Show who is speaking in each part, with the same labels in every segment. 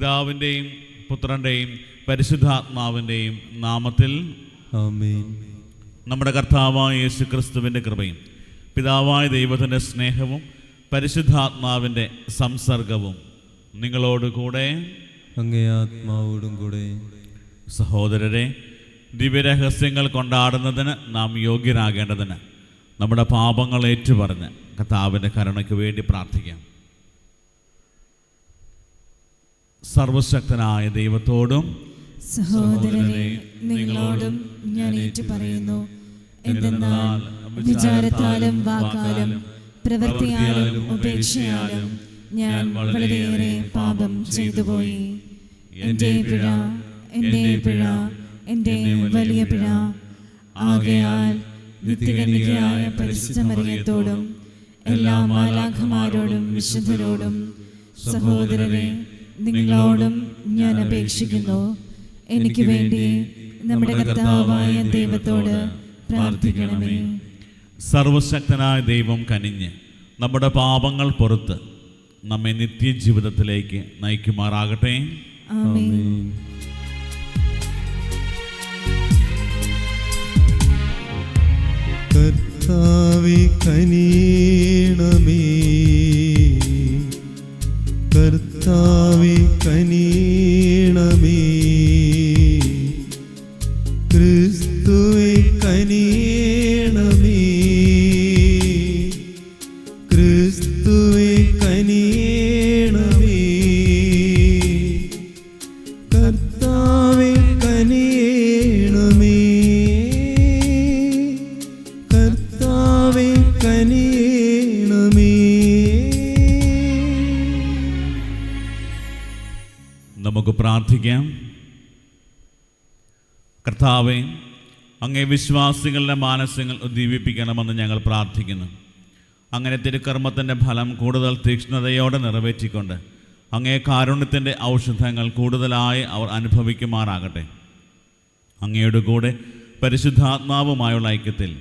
Speaker 1: പിതാവിൻ്റെയും പുത്രൻ്റെയും പരിശുദ്ധാത്മാവിൻ്റെയും നാമത്തിൽ
Speaker 2: ആമേൻ.
Speaker 1: നമ്മുടെ കർത്താവായ യേശുക്രിസ്തുവിൻ്റെ കൃപയും പിതാവായ ദൈവത്തിൻ്റെ സ്നേഹവും പരിശുദ്ധാത്മാവിൻ്റെ സംസർഗവും നിങ്ങളോടുകൂടെ
Speaker 2: അങ്ങേ ആത്മാവോടും കൂടെ.
Speaker 1: സഹോദരരെ, ദിവ്യരഹസ്യങ്ങൾ കൊണ്ടാടുന്നതിന് നാം യോഗ്യരാകേണ്ടതിന് നമ്മുടെ പാപങ്ങൾ ഏറ്റുപറഞ്ഞ് കർത്താവിൻ്റെ കരുണയ്ക്ക് വേണ്ടി പ്രാർത്ഥിക്കാം. സർവശക്തനായ ദൈവത്തോടും
Speaker 3: സഹോദരരെ നിങ്ങളോടും ഞാൻ ഏറ്റുപറയുന്നു, എന്തെന്നാൽ വിചാരത്താലും വാക്കാലും പ്രവൃത്തിയാലും ഉപേക്ഷയാലും ഞാൻ വളരെയേറെ പാപം ചെയ്തുപോയി. എൻ്റെ പിഴ, എൻ്റെ പിഴ, എൻ്റെ വലിയ പിഴ. ആകയാൽ നിത്യകന്യകയായ പരിശുദ്ധ മറിയത്തോടും എല്ലാ മാലാഖമാരോടും വിശുദ്ധരോടും സഹോദരരെ നിങ്ങളോടും ഞാൻ അപേക്ഷിക്കുന്നു, എനിക്ക് വേണ്ടി നമ്മുടെ കർത്താവായ ദൈവത്തോട് പ്രാർത്ഥിക്കണമേ.
Speaker 1: സർവശക്തനായ ദൈവം കനിഞ്ഞ് നമ്മുടെ പാപങ്ങൾ പുറത്ത് നമ്മെ നിത്യജീവിതത്തിലേക്ക് നയിക്കുമാറാകട്ടെ.
Speaker 3: ആമേൻ.
Speaker 2: കർത്താവേ കനിയണമേ, കർത്താവേ കനിയണമേ, ക്രിസ്തുവേ കനിയണമേ, ക്രിസ്തുവേ കനിയണമേ, കർത്താവേ കനിയണമേ, കർത്താവേ കനിയണമേ.
Speaker 1: നമുക്ക് പ്രാർത്ഥിക്കാം. കർത്താവേ, അങ്ങേ വിശ്വാസികളുടെ മാനസങ്ങൾ ഉദ്ദീപിപ്പിക്കണമെന്ന് ഞങ്ങൾ പ്രാർത്ഥിക്കുന്നു. അങ്ങനെ തിരുക്കർമ്മത്തിൻ്റെ ഫലം കൂടുതൽ തീക്ഷ്ണതയോടെ നിറവേറ്റിക്കൊണ്ട് അങ്ങേ കാരുണ്യത്തിൻ്റെ ഔഷധങ്ങൾ കൂടുതലായി അവർ അനുഭവിക്കുമാറാകട്ടെ. അങ്ങയുടെ കൂടെ പരിശുദ്ധാത്മാവുമായുള്ള ഐക്യത്തിൽ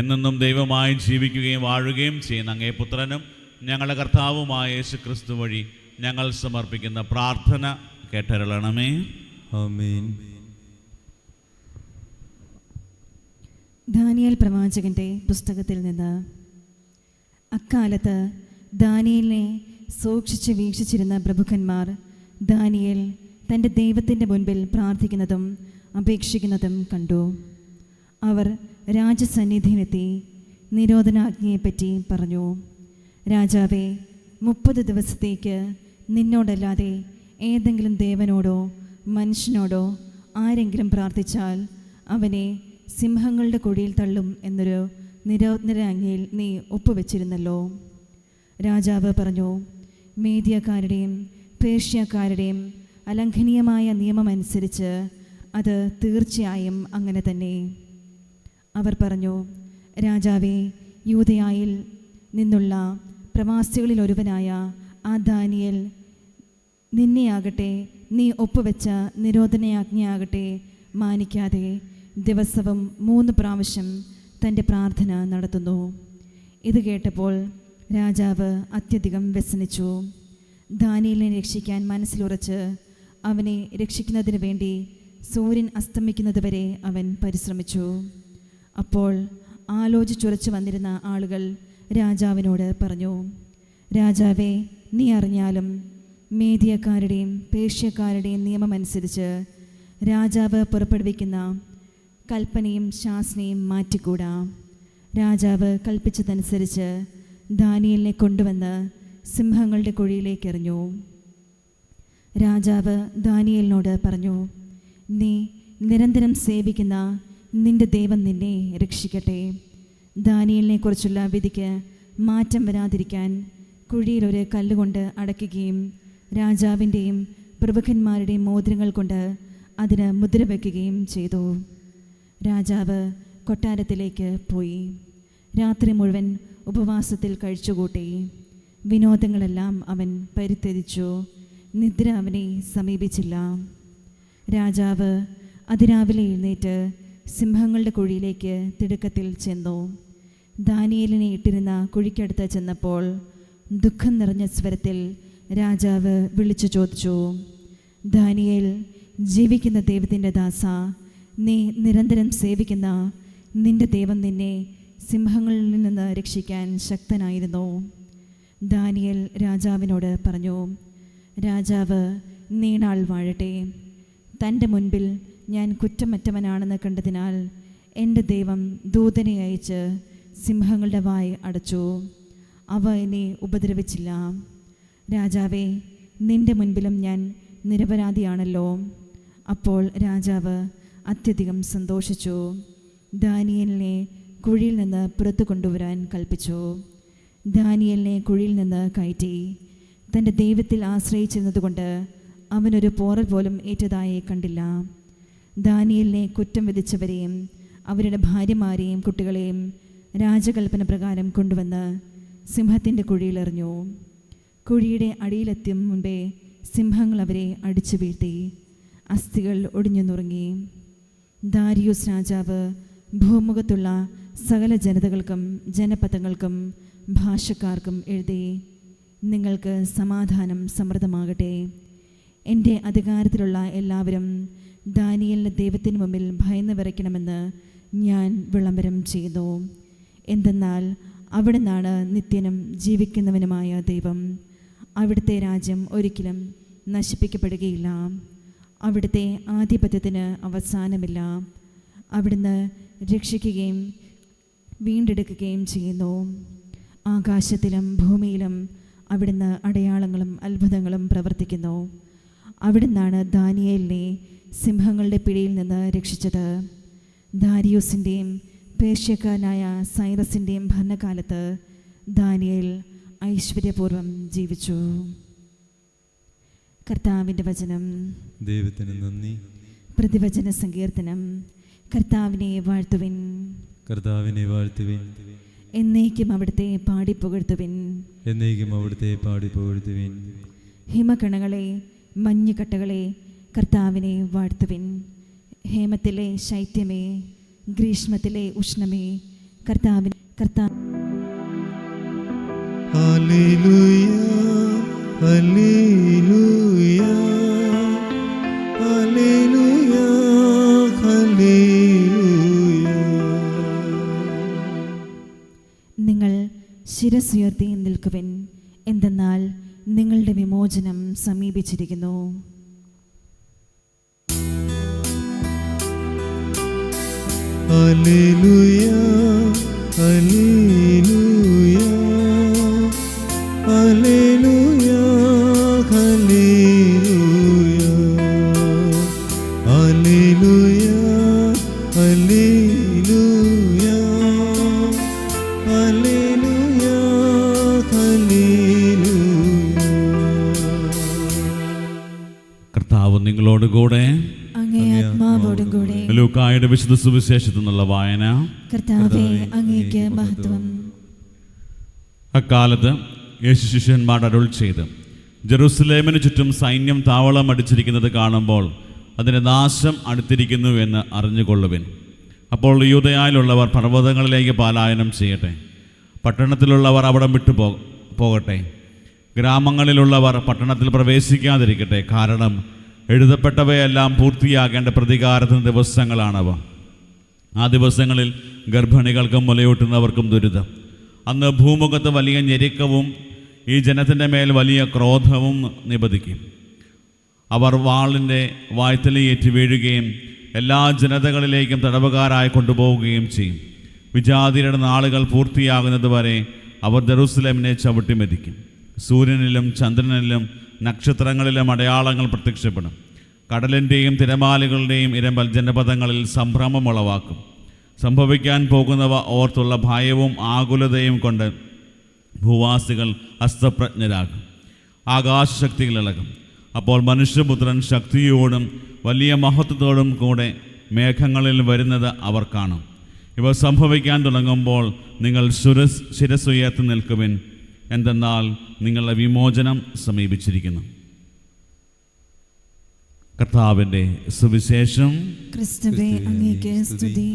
Speaker 1: എന്നെന്നും ദൈവമായി ജീവിക്കുകയും വാഴുകയും ചെയ്യുന്ന അങ്ങേ പുത്രനും ഞങ്ങളുടെ കർത്താവുമായ യേശുക്രിസ്തു വഴി ഞങ്ങൾ സമർപ്പിക്കുന്ന പ്രാർത്ഥന കേട്ടരുളണമേ.
Speaker 2: ആമേൻ.
Speaker 3: ദാനിയേൽ പ്രവാചകന്റെ പുസ്തകത്തിൽ നിന്ന്. അക്കാലത്ത് ദാനിയേലിനെ സൂക്ഷിച്ച് വീക്ഷിച്ചിരുന്ന പ്രഭുക്കന്മാർ ദാനിയേൽ തൻ്റെ ദൈവത്തിൻ്റെ മുൻപിൽ പ്രാർത്ഥിക്കുന്നതും അപേക്ഷിക്കുന്നതും കണ്ടു. അവർ രാജസന്നിധിയിലെത്തി നിരോധനാജ്ഞയെപ്പറ്റി പറഞ്ഞു. രാജാവേ, 30 ദിവസത്തേക്ക് നിന്നോടല്ലാതെ ഏതെങ്കിലും ദേവനോടോ മനുഷ്യനോടോ ആരെങ്കിലും പ്രാർത്ഥിച്ചാൽ അവനെ സിംഹങ്ങളുടെ കുഴിയിൽ തള്ളും എന്നൊരു നിരോധനാജ്ഞയിൽ നീ ഒപ്പുവെച്ചിരുന്നല്ലോ. രാജാവ് പറഞ്ഞു, മേദ്യക്കാരുടെയും പേർഷ്യക്കാരുടെയും അലംഘനീയമായ നിയമമനുസരിച്ച് അത് തീർച്ചയായും അങ്ങനെ തന്നെ. അവർ പറഞ്ഞു, രാജാവേ, യൂദയായിൽ നിന്നുള്ള പ്രവാസികളിൽ ഒരുവനായ ആ ദാനിയേൽ നിന്നെയാകട്ടെ നീ ഒപ്പുവെച്ച നിരോധനാജ്ഞയാകട്ടെ മാനിക്കാതെ ദിവസവും 3 പ്രാവശ്യം തൻ്റെ പ്രാർത്ഥന നടത്തുന്നു. ഇത് കേട്ടപ്പോൾ രാജാവ് അത്യധികം വ്യസനിച്ചു. ദാനിയേലിനെ രക്ഷിക്കാൻ മനസ്സിലുറച്ച് അവനെ രക്ഷിക്കുന്നതിന് വേണ്ടി സൂര്യൻ അസ്തമിക്കുന്നതുവരെ അവൻ പരിശ്രമിച്ചു. അപ്പോൾ ആലോചിച്ചുറച്ചു വന്നിരുന്ന ആളുകൾ രാജാവിനോട് പറഞ്ഞു, രാജാവേ, നീ അറിഞ്ഞാലും മേദ്യക്കാരുടെയും പേർഷ്യക്കാരുടെയും നിയമമനുസരിച്ച് രാജാവ് പുറപ്പെടുവിക്കുന്ന കൽപ്പനയും ശാസനയും മാറ്റിക്കൂടാ. രാജാവ് കൽപ്പിച്ചതനുസരിച്ച് ദാനിയേലിനെ കൊണ്ടുവന്ന് സിംഹങ്ങളുടെ കുഴിയിലേക്ക് എറിഞ്ഞു. രാജാവ് ദാനിയേലിനോട് പറഞ്ഞു, നീ നിരന്തരം സേവിക്കുന്ന നിന്റെ ദൈവം നിന്നെ രക്ഷിക്കട്ടെ. ദാനിയേലിനെ കുറിച്ചുള്ള വിധിക്ക് മാറ്റം വരാതിരിക്കാൻ കുഴിയിലൊരു കല്ലുകൊണ്ട് അടയ്ക്കുകയും രാജാവിൻ്റെയും പ്രഭുക്കന്മാരുടെയും മോതിരങ്ങൾ കൊണ്ട് അതിന് മുദ്ര വയ്ക്കുകയും ചെയ്തു. രാജാവ് കൊട്ടാരത്തിലേക്ക് പോയി രാത്രി മുഴുവൻ ഉപവാസത്തിൽ കഴിച്ചുകൂട്ടി. വിനോദങ്ങളെല്ലാം അവൻ പരിത്യജിച്ചു. നിദ്ര അവനെ സമീപിച്ചില്ല. രാജാവ് അതിരാവിലെ എഴുന്നേറ്റ് സിംഹങ്ങളുടെ കുഴിയിലേക്ക് തിടുക്കത്തിൽ ചെന്നു. ദാനിയേലിനെ ഇട്ടിരുന്ന കുഴിക്കടുത്ത് ചെന്നപ്പോൾ ദുഃഖം നിറഞ്ഞ സ്വരത്തിൽ രാജാവ് വിളിച്ചു ചോദിച്ചു, ദാനിയേൽ, ജീവിക്കുന്ന ദൈവത്തിൻ്റെ ദാസ, നീ നിരന്തരം സേവിക്കുന്ന നിന്റെ ദൈവം നിന്നെ സിംഹങ്ങളിൽ നിന്ന് രക്ഷിക്കാൻ ശക്തനായിരുന്നു. ദാനിയേൽ രാജാവിനോട് പറഞ്ഞു, രാജാവ് നീണാൾ വാഴട്ടെ. തൻ്റെ മുൻപിൽ ഞാൻ കുറ്റമറ്റവനാണെന്ന് കണ്ടതിനാൽ എൻ്റെ ദൈവം ദൂതനെ അയച്ച് സിംഹങ്ങളുടെ വായ് അടച്ചു. അവ എന്നെ ഉപദ്രവിച്ചില്ല. രാജാവേ, നിന്റെ മുൻപിലും ഞാൻ നിരപരാധിയാണല്ലോ. അപ്പോൾ രാജാവ് അത്യധികം സന്തോഷിച്ചു. ദാനിയേലിനെ കുഴിയിൽ നിന്ന് പുറത്തു കൊണ്ടുവരാൻ കൽപ്പിച്ചു. ദാനിയേലിനെ കുഴിയിൽ നിന്ന് കയറ്റി. തൻ്റെ ദൈവത്തിൽ ആശ്രയിച്ചിരുന്നതുകൊണ്ട് അവനൊരു പോറൽ പോലും ഏറ്റതായി കണ്ടില്ല. ദാനിയേലിനെ കുറ്റം വിധിച്ചവരെയും അവരുടെ ഭാര്യമാരെയും കുട്ടികളെയും രാജകൽപ്പന പ്രകാരം കൊണ്ടുവന്ന് സിംഹത്തിൻ്റെ കുഴിയിലെറിഞ്ഞു. കുഴിയുടെ അടിയിലെത്തും മുമ്പേ സിംഹങ്ങൾ അവരെ അടിച്ചു വീഴ്ത്തി. അസ്ഥികൾ ഒടിഞ്ഞു നുറുങ്ങി. ദാരിയൂസ് രാജാവ് ഭൂമുഖത്തുള്ള സകല ജനതകൾക്കും ജനപദങ്ങൾക്കും ഭാഷക്കാർക്കും എഴുതി, നിങ്ങൾക്ക് സമാധാനം സമൃദ്ധമാകട്ടെ. എൻ്റെ അധികാരത്തിലുള്ള എല്ലാവരും ദാനിയേലിൻ്റെ ദൈവത്തിന് മുമ്പിൽ ഭയന്ന് വിറയ്ക്കണമെന്ന് ഞാൻ വിളംബരം ചെയ്യുന്നു. എന്തെന്നാൽ അവിടുന്നാണ് നിത്യനും ജീവിക്കുന്നവനുമായ ദൈവം. അവിടുത്തെ രാജ്യം ഒരിക്കലും നശിപ്പിക്കപ്പെടുകയില്ല. അവിടുത്തെ ആധിപത്യത്തിന് അവസാനമില്ല. അവിടുന്ന് രക്ഷിക്കുകയും വീണ്ടെടുക്കുകയും ചെയ്യുന്നു. ആകാശത്തിലും ഭൂമിയിലും അവിടുന്ന് അടയാളങ്ങളും അത്ഭുതങ്ങളും പ്രവർത്തിക്കുന്നു. അവിടുന്നാണ് ദാനിയേലിനെ സിംഹങ്ങളുടെ പിടിയിൽ നിന്ന് രക്ഷിച്ചത്. ദാരിയൂസിൻ്റെയും പേർഷ്യക്കാരനായ സൈറസിൻ്റെയും ഭരണകാലത്ത് ദാനിയേൽ ഐശ്വര്യപൂർവ്വം ജീവിച്ചു. കർത്താവിൻ്റെ വചനം.
Speaker 2: ദൈവത്തിന് നന്ദി.
Speaker 3: പ്രതിവചന സങ്കീർത്തനം. കർത്താവിനെ വാഴ്ത്തുവിൻ,
Speaker 2: കർത്താവിനെ വാഴ്ത്തുവിൻ.
Speaker 3: എന്നേക്കും അവിടുത്തെ പാടിപ്പുകഴ്ത്തുവിൻ,
Speaker 2: എന്നേക്കും അവിടുത്തെ പാടിപ്പുകഴ്ത്തുവിൻ.
Speaker 3: ഹിമകണങ്ങളെ, മഞ്ഞുകട്ടകളെ, കർത്താവിനെ വാഴ്ത്തുവിൻ. ഹേമത്തിലെ ശൈത്യമേ, ഗ്രീഷ്മത്തിലെ ഉഷ്ണമേ, കർത്താവിൻ.
Speaker 2: ഹല്ലേലൂയ, ഹല്ലേലൂയ, ഹല്ലേലൂയ, ഹല്ലേലൂയ.
Speaker 3: നിങ്ങൾ ശിരസ്സുയർത്തി നിൽക്കുവിൻ, എന്തെന്നാൽ നിങ്ങളുടെ വിമോചനം സമീപിച്ചിരിക്കുന്നു.
Speaker 2: ഹല്ലേലൂയ, ഹല്ലേലൂയ, ഹല്ലേലൂയ, ഹല്ലേലൂയ, ഹല്ലേലൂയ, ഹല്ലേലൂയ, ഹല്ലേലൂയ, ഹല്ലേലൂയ.
Speaker 1: കർത്താവ് നിങ്ങളോടുകൂടെ,
Speaker 3: അങ്ങേ ആത്മാവോടും കൂടെ.
Speaker 1: ലൂക്കായുടെ വിശുദ്ധ സുവിശേഷത്തിൽ നിന്നുള്ള വായന.
Speaker 3: കർത്താവേ, അങ്ങേക്ക് മഹത്വം.
Speaker 1: അക്കാലത്ത് യേശു ശിഷ്യന്മാർ അരുൾ ചെയ്ത്, ജെറുസലേമിന് ചുറ്റും സൈന്യം താവളം അടിച്ചിരിക്കുന്നത് കാണുമ്പോൾ അതിൻ്റെ നാശം അടുത്തിരിക്കുന്നു എന്ന് അറിഞ്ഞുകൊള്ളുവിൻ. അപ്പോൾ യൂദയായിലുള്ളവർ പർവ്വതങ്ങളിലേക്ക് പലായനം ചെയ്യട്ടെ. പട്ടണത്തിലുള്ളവർ അവിടം വിട്ടു പോകട്ടെ. ഗ്രാമങ്ങളിലുള്ളവർ പട്ടണത്തിൽ പ്രവേശിക്കാതിരിക്കട്ടെ. കാരണം എഴുതപ്പെട്ടവയെല്ലാം പൂർത്തിയാകേണ്ട പ്രതികാരത്തിന് ദിവസങ്ങളാണവ. ആ ദിവസങ്ങളിൽ ഗർഭിണികൾക്കും മുലയൂട്ടുന്നവർക്കും ദുരിതം. അന്ന് ഭൂമുഖത്ത് വലിയ ഞെരുക്കവും ഈ ജനത്തിൻ്റെ മേൽ വലിയ ക്രോധവും നിപതിക്കും. അവർ വാളിൻ്റെ വായ്ത്തലയേറ്റ് വീഴുകയും എല്ലാ ജനതകളിലേക്കും തടവുകാരായി കൊണ്ടുപോവുകയും ചെയ്യും. വിജാതിയുടെ നാളുകൾ പൂർത്തിയാകുന്നത് വരെ അവർ ജെറുസലേമിനെ ചവിട്ടിമെതിക്കും. സൂര്യനിലും ചന്ദ്രനിലും നക്ഷത്രങ്ങളിലും അടയാളങ്ങൾ പ്രത്യക്ഷപ്പെടും. കടലിൻ്റെയും തിരമാലകളുടെയും ഇരമ്പൽ ജനപദങ്ങളിൽ സംഭ്രമം ഉളവാക്കും. സംഭവിക്കാൻ പോകുന്നവ ഓർത്തുള്ള ഭയവും ആകുലതയും കൊണ്ട് ഭൂവാസികൾ അസ്തപ്രജ്ഞരാകും. ആകാശശക്തികൾ ഇളകും. അപ്പോൾ മനുഷ്യപുത്രൻ ശക്തിയോടും വലിയ മഹത്വത്തോടും കൂടെ മേഘങ്ങളിൽ വരുന്നത് അവർ കാണും. ഇവ സംഭവിക്കാൻ തുടങ്ങുമ്പോൾ നിങ്ങൾ ശിരസ്സുയർത്തി നിൽക്കുവിൻ, എന്തെന്നാൽ നിങ്ങളുടെ വിമോചനം സമീപിച്ചിരിക്കുന്നു. കർത്താവിൻ്റെ സുവിശേഷം.
Speaker 3: ക്രിസ്തുവേ, അങ്ങേക്ക് സ്തുതി.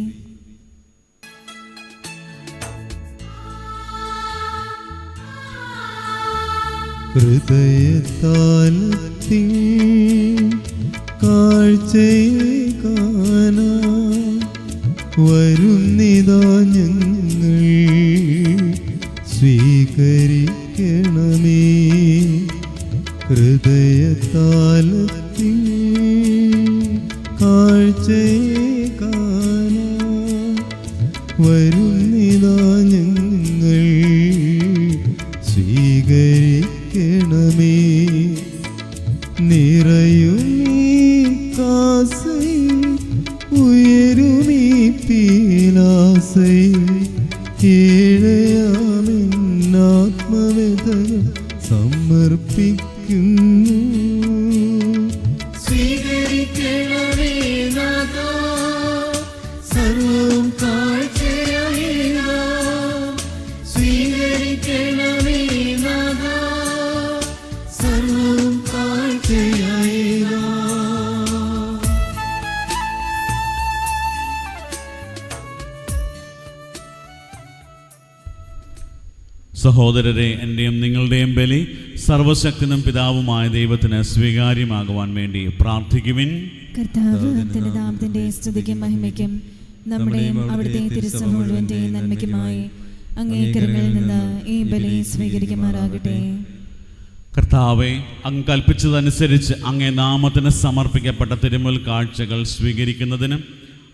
Speaker 2: ഹൃദയത്താൽ കാഴ്ചയെ കാണാൻ വരുന്നിതാ ഞങ്ങൾ, സ്വീകരിക്കണമേ ഹൃദയതാലത്തിൽ. കാഴ്ചയെ കാണാൻ വരുന്നിതാ ഞങ്ങൾ, സ്വീകരിക്കണമേ. നിറയുമീ കാസയിൽ ഉയരുമീ പീലാസയിൽ, ഏഴയാമെന്നാത്മവേദന സമർപ്പിക്കുന്നു. സ്വീകരിക്കണമേ നാഥാ, സർവ്വം കാഴ്ചയായിതാ. സ്വീകരിക്കണമേ നാഥാ, സർവ്വം കാഴ്ചയായിതാ.
Speaker 1: സഹോദരരെ, എൻ്റെയും നിങ്ങളുടെയും ബലി സർവശക്തനും പിതാവുമായ ദൈവത്തിന് സ്വീകാര്യമാകുവാൻ വേണ്ടി പ്രാർത്ഥിക്കുവിൻ.
Speaker 3: കർത്താവ് തന്റെ നാമത്തിന്റെ സ്തുതിക്കും മഹിമയ്ക്കും നമ്മുടെയും അവിടുത്തെ തിരുസഭ മുഴുവന്റെയും നന്മയ്ക്കുമായി അങ്ങേ കരങ്ങളിൽ നിന്ന് ഈ ബലി സ്വീകരിക്കുമാറാകട്ടെ.
Speaker 1: കർത്താവെ, അങ്ങ് കൽപ്പിച്ചതനുസരിച്ച് അങ്ങേ നാമത്തിന് സമർപ്പിക്കപ്പെട്ട തിരുമുൽ കാഴ്ചകൾ സ്വീകരിക്കുന്നതിനും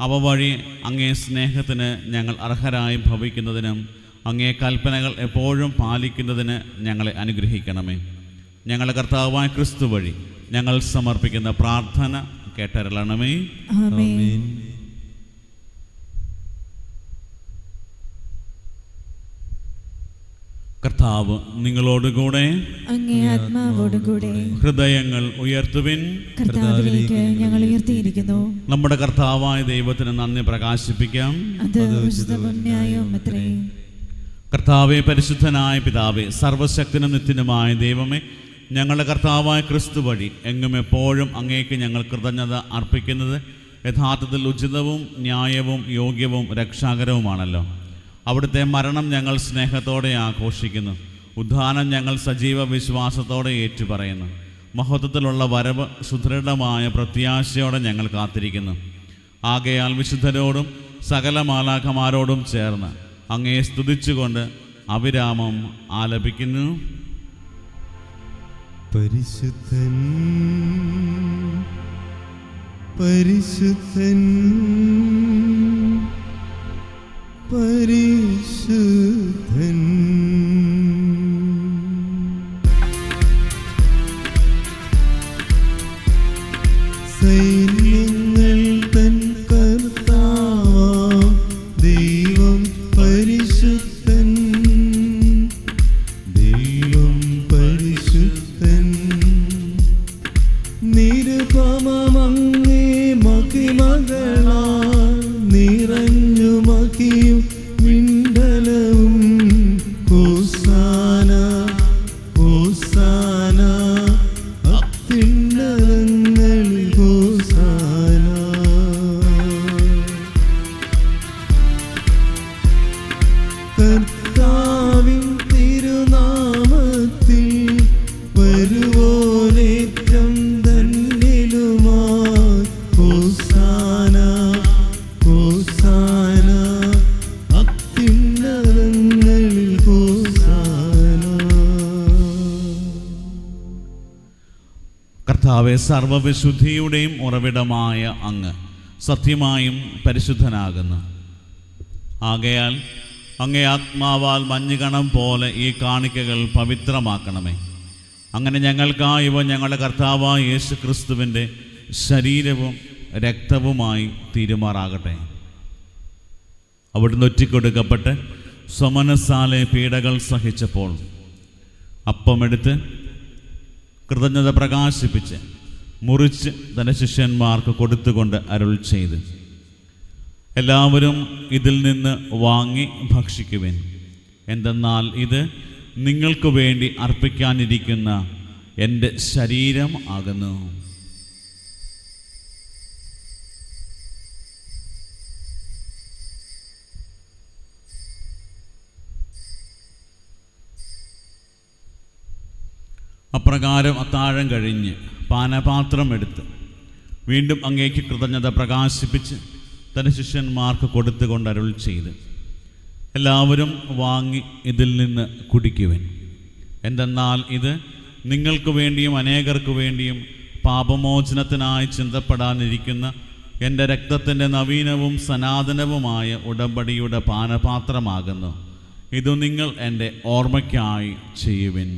Speaker 1: അവ വഴി അങ്ങേ സ്നേഹത്തിന് ഞങ്ങൾ അർഹരായി ഭവിക്കുന്നതിനും അങ്ങേ കൽപ്പനകൾ എപ്പോഴും പാലിക്കുന്നതിന് ഞങ്ങളെ അനുഗ്രഹിക്കണമേ. ഞങ്ങളുടെ കർത്താവായ ക്രിസ്തു വഴി ഞങ്ങൾ സമർപ്പിക്കുന്ന പ്രാർത്ഥന കേട്ടരുളണമേ.
Speaker 3: ആമേൻ.
Speaker 1: കർത്താവ് നിങ്ങളോടുകൂടെ,
Speaker 3: അങ്ങേ ആത്മാവോടുകൂടെ.
Speaker 1: ഹൃദയങ്ങൾ ഉയർത്തുവിൻ.
Speaker 3: കർത്താവിലേക്ക് ഞങ്ങൾ ഉയർത്തിയിരിക്കുന്നു.
Speaker 1: നമ്മുടെ കർത്താവായ ദൈവത്തിന് നന്ദി പ്രകാശിപ്പിക്കാം.
Speaker 3: അത് ഉചിതവും ന്യായവും അത്രേ.
Speaker 1: കർത്താവെ, പരിശുദ്ധനായ പിതാവേ, സർവശക്തനും നിത്യനുമായ ദൈവമേ, ഞങ്ങളുടെ കർത്താവായ ക്രിസ്തു വഴി എങ്ങും എപ്പോഴും അങ്ങേക്ക് ഞങ്ങൾ കൃതജ്ഞത അർപ്പിക്കുന്നത് യഥാർത്ഥത്തിൽ ഉചിതവും ന്യായവും യോഗ്യവും രക്ഷാകരവുമാണല്ലോ. അവിടുത്തെ മരണം ഞങ്ങൾ സ്നേഹത്തോടെ ആഘോഷിക്കുന്നു. ഉദ്ധാനം ഞങ്ങൾ സജീവ വിശ്വാസത്തോടെ ഏറ്റുപറയുന്നു. മഹത്വത്തിലുള്ള വരവ് സുദൃഢമായ പ്രത്യാശയോടെ ഞങ്ങൾ കാത്തിരിക്കുന്നു. ആകയാൽ വിശുദ്ധരോടും സകല മാലാഖമാരോടും ചേർന്ന് അങ്ങയെ സ്തുതിച്ചുകൊണ്ട് അവിരാമം ആലപിക്കുന്നു.
Speaker 2: പരിശുദ്ധൻ പരിശുദ്ധൻ പരിശുദ്ധൻ. സൈന്യങ്ങൾ തൻ കർത്താവാം ദൈവം പരിശുദ്ധൻ, ദൈവം പരിശുദ്ധൻ. നിരുപമമങ്ങേ മഹിമകളാൽ നിറഞ്ഞു മഹിയും വിണ്ടലവും. ഹോസാന ഹോസാന അത്യുന്നതങ്ങളിൽ ഹോസാന. കർത്താവിൻ തിരുനാമത്തിൽ വരുവോനേറ്റം ധന്യനുമായി. ഹോസാന ഹോസാന അത്യുന്നതങ്ങളിൽ ഹോസാന.
Speaker 1: കർത്താവെ, സർവവിശുദ്ധിയുടെയും ഉറവിടമായ അങ്ങ് സത്യമായും പരിശുദ്ധനാകുന്നു. ആകയാൽ അങ്ങേ ആത്മാവാൽ മഞ്ഞുകണം പോലെ ഈ കാണിക്കകൾ പവിത്രമാക്കണമേ. അങ്ങനെ ഞങ്ങൾക്കായി ഇവ ഞങ്ങളുടെ കർത്താവായ യേശു ക്രിസ്തുവിൻ്റെ ശരീരവും രക്തവുമായി തീരുമാറാകട്ടെ. അവിടുന്ന് ഒറ്റിക്കൊടുക്കപ്പെട്ട് സ്വമനസാലെ പീഡകൾ സഹിച്ചപ്പോൾ അപ്പമെടുത്ത് കൃതജ്ഞത പ്രകാശിപ്പിച്ച് മുറിച്ച് തൻ്റെ ശിഷ്യന്മാർക്ക് കൊടുത്തുകൊണ്ട് അരുൾ ചെയ്ത്, എല്ലാവരും ഇതിൽ നിന്ന് വാങ്ങി ഭക്ഷിക്കുവിൻ. എന്തെന്നാൽ ഇത് നിങ്ങൾക്ക് വേണ്ടി അർപ്പിക്കാനിരിക്കുന്ന എൻ്റെ ശരീരം ആകുന്നു. അപ്രകാരം അത്താഴം കഴിഞ്ഞ് പാനപാത്രം എടുത്ത് വീണ്ടും അങ്ങേക്ക് കൃതജ്ഞത പ്രകാശിപ്പിച്ച് തൻ്റെ ശിഷ്യന്മാർക്ക് കൊടുത്തുകൊണ്ട് അരുൾ ചെയ്ത്, എല്ലാവരും വാങ്ങി ഇതിൽ നിന്ന് കുടിക്കുവിൻ. എന്തെന്നാൽ ഇത് നിങ്ങൾക്ക് വേണ്ടിയും അനേകർക്ക് വേണ്ടിയും പാപമോചനത്തിനായി ചിന്തപ്പെടാനിരിക്കുന്ന എൻ്റെ രക്തത്തിൻ്റെ നവീനവും സനാതനവുമായ ഉടമ്പടിയുടെ പാനപാത്രമാകുന്നു. ഇത് നിങ്ങൾ എൻ്റെ ഓർമ്മയ്ക്കായി ചെയ്യുവിൻ.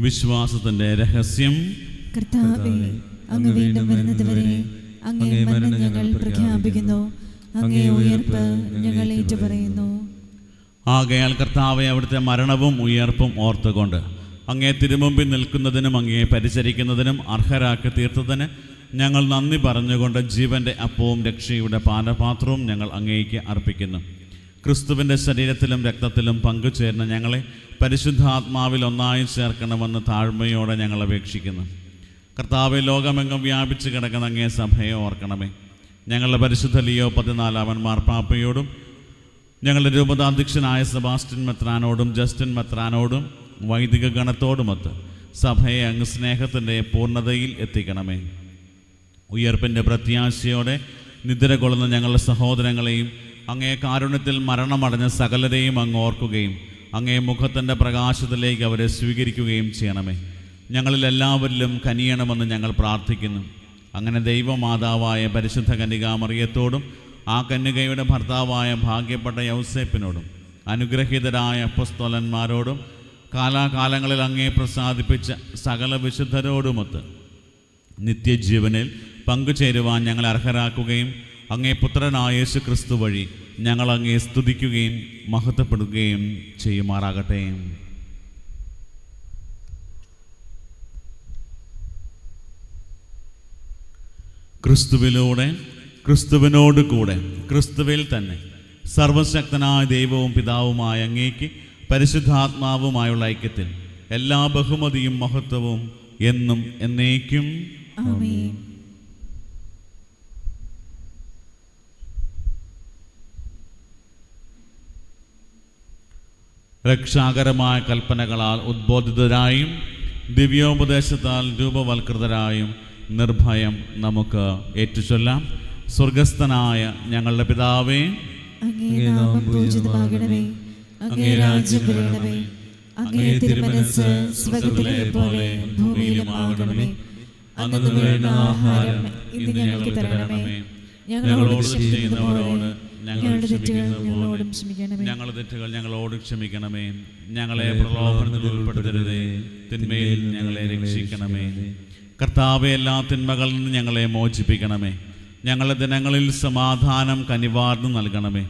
Speaker 1: വിശ്വാസത്തിൻ്റെ രഹസ്യം.
Speaker 3: കർത്താവേ, അങ്ങ് വീണ്ടും വരുന്നതുവരെ അങ്ങേ മരണം ഞങ്ങൾ പ്രഖ്യാപിക്കുന്നു, അങ്ങേ ഉയർപ്പ് ഞങ്ങൾ ഏറ്റുപറയുന്നു.
Speaker 1: ആകയാൽ കർത്താവെ, അവിടുത്തെ മരണവും ഉയർപ്പും ഓർത്തുകൊണ്ട് അങ്ങേ തിരുമുമ്പിൽ നിൽക്കുന്നതിനും അങ്ങയെ പരിചരിക്കുന്നതിനും അർഹരാക്കി തീർത്തതിന് ഞങ്ങൾ നന്ദി പറഞ്ഞുകൊണ്ട് ജീവൻ്റെ അപ്പവും രക്ഷയുടെ പാനപാത്രവും ഞങ്ങൾ അങ്ങേക്ക് അർപ്പിക്കുന്നു. ക്രിസ്തുവിൻ്റെ ശരീരത്തിലും രക്തത്തിലും പങ്കുചേർന്ന് ഞങ്ങളെ പരിശുദ്ധാത്മാവിൽ ഒന്നായി ചേർക്കണമെന്ന് താഴ്മയോടെ ഞങ്ങൾ അപേക്ഷിക്കുന്നു. കർത്താവെ, ലോകമെങ്ങും വ്യാപിച്ച് കിടക്കുന്ന അങ്ങേ സഭയെ ഓർക്കണമേ. ഞങ്ങളുടെ പരിശുദ്ധ ലിയോ 14 മാർപ്പാപ്പയോടും ഞങ്ങളുടെ രൂപതാധ്യക്ഷനായ സെബാസ്റ്റ്യൻ മെത്രാനോടും ജസ്റ്റിൻ മെത്രാനോടും വൈദിക ഗണത്തോടുമൊത്ത് സഭയെ അങ്ങ് സ്നേഹത്തിൻ്റെ പൂർണ്ണതയിൽ എത്തിക്കണമേ. ഉയർപ്പിൻ്റെ പ്രത്യാശയോടെ നിദ്ര കൊള്ളുന്ന ഞങ്ങളുടെ സഹോദരങ്ങളെയും അങ്ങേ കാരുണ്യത്തിൽ മരണമടഞ്ഞ സകലരെയും അങ്ങ് ഓർക്കുകയും അങ്ങേ മുഖത്തിൻ്റെ പ്രകാശത്തിലേക്ക് അവരെ സ്വീകരിക്കുകയും ചെയ്യണമേ. ഞങ്ങളിൽ എല്ലാവരിലും കനിയണമെന്ന് ഞങ്ങൾ പ്രാർത്ഥിക്കുന്നു. അങ്ങനെ ദൈവമാതാവായ പരിശുദ്ധ കന്യകാമറിയത്തോടും ആ കന്യകയുടെ ഭർത്താവായ ഭാഗ്യപ്പെട്ട യൗസേപ്പിനോടും അനുഗ്രഹീതരായ അപ്പസ്തോലന്മാരോടും കാലാകാലങ്ങളിൽ അങ്ങേ പ്രസാദിപ്പിച്ച സകല വിശുദ്ധരോടുമൊത്ത് നിത്യജീവനിൽ പങ്കുചേരുവാൻ ഞങ്ങൾ അർഹരാക്കുകയും അങ്ങേ പുത്രനായ യേശു ക്രിസ്തു വഴി ഞങ്ങൾ അങ്ങേ സ്തുതിക്കുകയും മഹത്വപ്പെടുകയും ചെയ്യുമാറാകട്ടെ. ക്രിസ്തുവിലൂടെ, ക്രിസ്തുവിനോട് കൂടെ, ക്രിസ്തുവിൽ തന്നെ സർവശക്തനായ ദൈവവും പിതാവുമായ അങ്ങേക്ക് പരിശുദ്ധാത്മാവുമായുള്ള ഐക്യത്തിൽ എല്ലാ ബഹുമതിയും മഹത്വവും എന്നും എന്നേക്കും
Speaker 3: ആമേൻ.
Speaker 1: രക്ഷാകരമായ കൽപ്പനകളാൽ ഉദ്ബോധിതരായും ദിവ്യോപദേശത്താൽ രൂപവൽകൃതരായും നിർഭയം നമുക്ക് ഏറ്റുചൊല്ലാം. സ്വർഗസ്ഥനായ ഞങ്ങളുടെ പിതാവേ,
Speaker 3: അങ്ങേ നാമം പൂജിതമാകണമേ, അങ്ങേ രാജ്യം വരണമേ, അങ്ങേ തിരുമനസ്സ് സ്വർഗ്ഗത്തിലെ പോലെ ഭൂമിയിലുമാകണമേ. അന്നു വേണ്ട ആഹാരം ഇന്ന് ഞങ്ങൾക്ക് തരണമേ. ഞങ്ങളോട് ചെയ്യുന്നവരോട് ഞങ്ങളുടെ തെറ്റുകൾ ഞങ്ങളോടും ക്ഷമിക്കണമേ.
Speaker 1: ഞങ്ങളുടെ തെറ്റുകൾ ഞങ്ങളോട് ക്ഷമിക്കണമേ. ഞങ്ങളെ പ്രലോഭനത്തിൽ ഉൾപ്പെടുത്തരുതേ, തിന്മയിൽ ഞങ്ങളെ രക്ഷിക്കണമേ. കർത്താവെ, എല്ലാ തിന്മകളിൽ നിന്ന് ഞങ്ങളെ മോചിപ്പിക്കണമേ. ഞങ്ങളുടെ ദിനങ്ങളിൽ സമാധാനം കനിവാർന്ന് നൽകണമേ.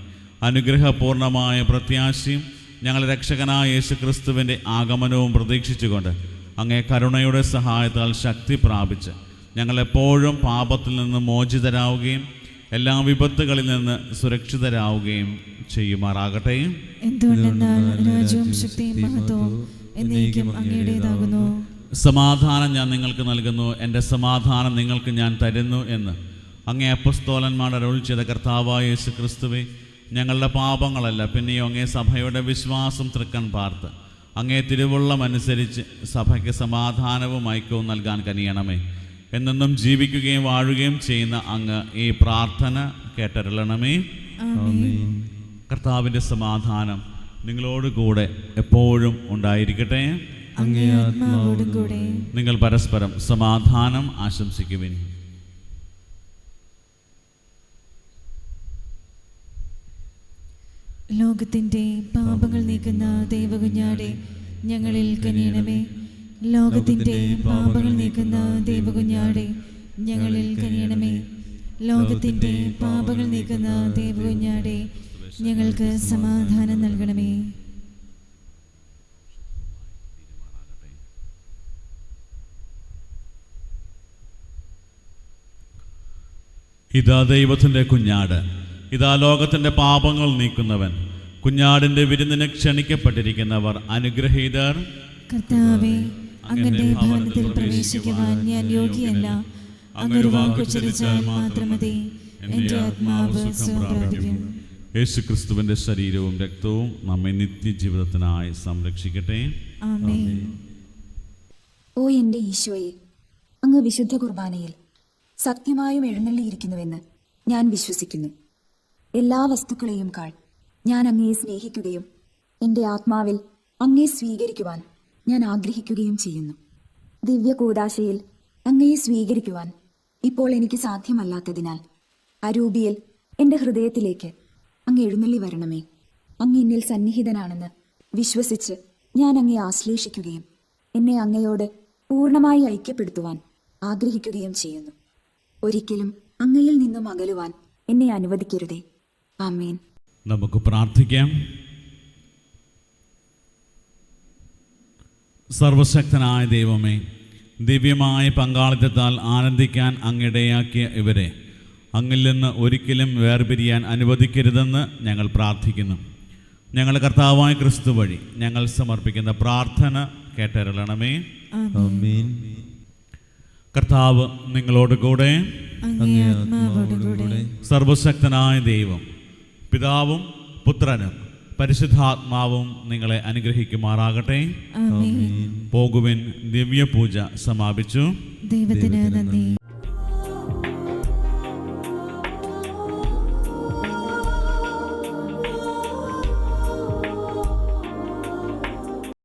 Speaker 1: അനുഗ്രഹപൂർണമായ പ്രത്യാശയും ഞങ്ങളുടെ രക്ഷകനായ യേശു ക്രിസ്തുവിൻ്റെ ആഗമനവും പ്രതീക്ഷിച്ചുകൊണ്ട് അങ്ങേ കരുണയുടെ സഹായത്താൽ ശക്തി പ്രാപിച്ച് ഞങ്ങളെപ്പോഴും പാപത്തിൽ നിന്ന് മോചിതരാവുകയും എല്ലാ വിപത്തുകളിൽ നിന്ന് സുരക്ഷിതരാവുകയും ചെയ്യുമാറാകട്ടെ.
Speaker 3: എന്തുകൊണ്ടെന്നാൽ രാജ്യവും ശക്തിയും മഹത്വവും എന്നേക്കും അങ്ങയുടേതാകുന്നു.
Speaker 1: സമാധാനം ഞാൻ നിങ്ങൾക്ക് നൽകുന്നു, എൻ്റെ സമാധാനം നിങ്ങൾക്ക് ഞാൻ തരുന്നു എന്ന് അങ്ങേ അപ്പസ്തോലന്മാർ അരുൾ ചെയ്ത കർത്താവായ യേശു ക്രിസ്തുവേ, ഞങ്ങളുടെ പാപങ്ങളല്ല പിന്നെയോ അങ്ങേ സഭയുടെ വിശ്വാസം തൃക്കൺ പാർത്ത് അങ്ങേ തിരുവുള്ളം അനുസരിച്ച് സഭയ്ക്ക് സമാധാനവും ഐക്യവും നൽകാൻ കനിയണമേ. എന്നെന്നും ജീവിക്കുകയും വാഴുകയും ചെയ്യുന്ന അങ്ങ് ഈ പ്രാർത്ഥന കേട്ടരുളണമേ. കർത്താവിൻ്റെ സമാധാനം നിങ്ങളോട് കൂടെ എപ്പോഴും ഉണ്ടായിരിക്കട്ടെ. നിങ്ങൾ പരസ്പരം സമാധാനം ആശംസിക്കുവിൻ.
Speaker 3: ലോകത്തിന്റെ പാപങ്ങൾ നീക്കുന്ന ദൈവകുഞ്ഞാടെ ഞങ്ങളിൽ കനിയണമേ. ലോകത്തിന്റെ പാപങ്ങൾ നീക്കുന്ന ദൈവകുഞ്ഞാടെ ഞങ്ങളിൽ കനിയണമേ. ലോകത്തിന്റെ പാപങ്ങൾ നീക്കുന്ന ദൈവകുഞ്ഞാടെ ഞങ്ങൾക്ക് സമാധാനം നൽകണമേ.
Speaker 1: ഇതാ ദൈവത്തിൻ്റെ കുഞ്ഞാട്, ഇതാ ലോകത്തിൻ്റെ പാപങ്ങൾ നീക്കുന്നവൻ. കുഞ്ഞാടിൻ്റെ വിരുന്നിന് ക്ഷണിക്കപ്പെട്ടിരിക്കുന്നവർ അനുഗ്രഹീതർ.
Speaker 3: കർത്താവേ, അങ്ങയുടെ ഭവനത്തിൽ പ്രവേശിക്കുവാൻ ഞാൻ യോഗ്യയല്ല. അങ്ങൊരു വാക്കുച്ചരിച്ചാൽ മാത്രം മതി, എൻ്റെ ആത്മാവ് സുഖം പ്രാപിക്കും.
Speaker 1: യേശുക്രിസ്തുവിൻ്റെ ശരീരവും രക്തവും നമ്മെ നിത്യജീവിതത്തിനായി സംരക്ഷിക്കട്ടെ.
Speaker 3: ആമേൻ.
Speaker 4: ഓ എൻ്റെ ഈശോയെ, അങ്ങ് വിശുദ്ധ കുർബാനയിൽ സത്യമായും എഴുന്നള്ളിയിരിക്കുന്നുവെന്ന് ഞാൻ വിശ്വസിക്കുന്നു. എല്ലാ വസ്തുക്കളെയും കാൾ ഞാൻ അങ്ങയെ സ്നേഹിക്കുകയും എൻ്റെ ആത്മാവിൽ അങ്ങയെ സ്വീകരിക്കുവാൻ ഞാൻ ആഗ്രഹിക്കുകയും ചെയ്യുന്നു. ദിവ്യ കൂദാശയിൽ അങ്ങയെ സ്വീകരിക്കുവാൻ ഇപ്പോൾ എനിക്ക് സാധ്യമല്ലാത്തതിനാൽ അരൂപിയിൽ എൻ്റെ ഹൃദയത്തിലേക്ക് അങ്ങ് എഴുന്നള്ളി വരണമേ. അങ്ങ് എന്നിൽ സന്നിഹിതനാണെന്ന് വിശ്വസിച്ച് ഞാൻ അങ്ങയെ ആശ്ലേഷിക്കുകയും എന്നെ അങ്ങയോട് പൂർണ്ണമായി ഐക്യപ്പെടുത്തുവാൻ ആഗ്രഹിക്കുകയും ചെയ്യുന്നു. ഒരിക്കലും അങ്ങയിൽ നിന്നും അകലുവാൻ എന്നെ അനുവദിക്കരുതേ. ആമേൻ.
Speaker 1: നമുക്ക് പ്രാർത്ഥിക്കാം. സർവശക്തനായ ദൈവമേ, ദിവ്യമായ പങ്കാളിത്തത്താൽ ആനന്ദിക്കാൻ അങ്ങിടയാക്കിയ ഇവരെ അങ്ങിൽ നിന്ന് ഒരിക്കലും വേർപിരിയാൻ അനുവദിക്കരുതെന്ന് ഞങ്ങൾ പ്രാർത്ഥിക്കുന്നു. ഞങ്ങളുടെ കർത്താവായ ക്രിസ്തു വഴി ഞങ്ങൾ സമർപ്പിക്കുന്ന പ്രാർത്ഥന കേട്ടരുളണമേ.
Speaker 2: ആമേൻ.
Speaker 1: കർത്താവ് നിങ്ങളോട് കൂടെ.
Speaker 3: അങ്ങേ ആത്മാവോടുകൂടെ.
Speaker 1: സർവശക്തനായ ദൈവം പിതാവും പുത്രനും പരിശുദ്ധാത്മാവും നിങ്ങളെ അനുഗ്രഹിക്കുമാറാകട്ടെ.
Speaker 3: ആമേൻ.
Speaker 1: പോകുവിൻ, ദിവ്യപൂജ സമാപിച്ചു.
Speaker 3: ദൈവത്തിന് നന്ദി.